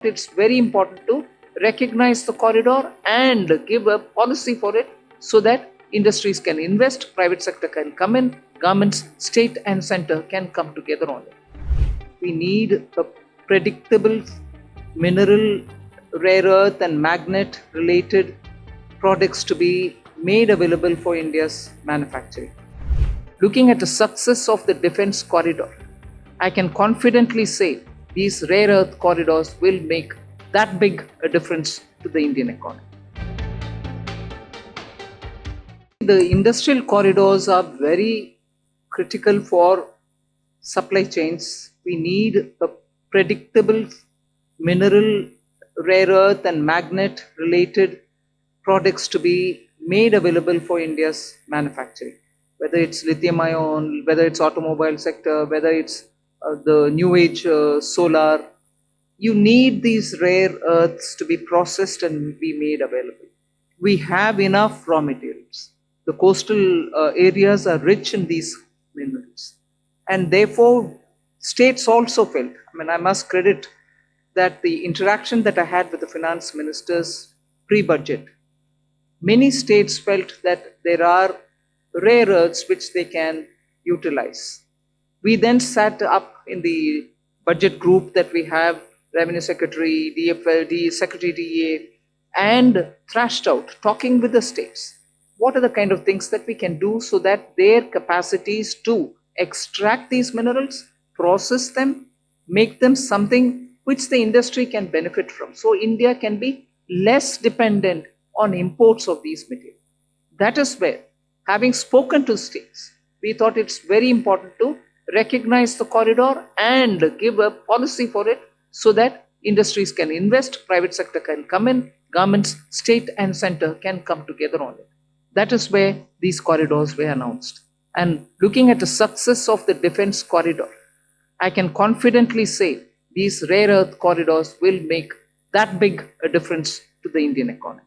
It's very important to recognize the corridor and give a policy for it so that industries can invest, private sector can come in, governments, state and center can come together on it. We need a predictable mineral, rare earth and magnet related products to be made available for India's manufacturing. Looking at the success of the defense corridor, I can confidently say these rare earth corridors will make that big a difference to the Indian economy. The industrial corridors are very critical for supply chains. We need a predictable mineral, rare earth and magnet related products to be made available for India's manufacturing, whether it's lithium ion, whether it's automobile sector, whether it's the new age solar. You need these rare earths to be processed and be made available. We have enough raw materials. The coastal areas are rich in these minerals, and therefore states also felt, I must credit that the interaction that I had with the finance ministers pre-budget, many states felt that there are rare earths which they can utilize. We then sat up in the budget group that we have, Revenue Secretary, DFL, Secretary DA, and thrashed out, talking with the states. What are the kind of things that we can do so that their capacities to extract these minerals, process them, make them something which the industry can benefit from. So India can be less dependent on imports of these materials. That is where, having spoken to states, we thought it's very important to recognize the corridor and give a policy for it so that industries can invest, private sector can come in, governments, state and center can come together on it. That is where these corridors were announced. And looking at the success of the defense corridor, I can confidently say these rare earth corridors will make that big a difference to the Indian economy.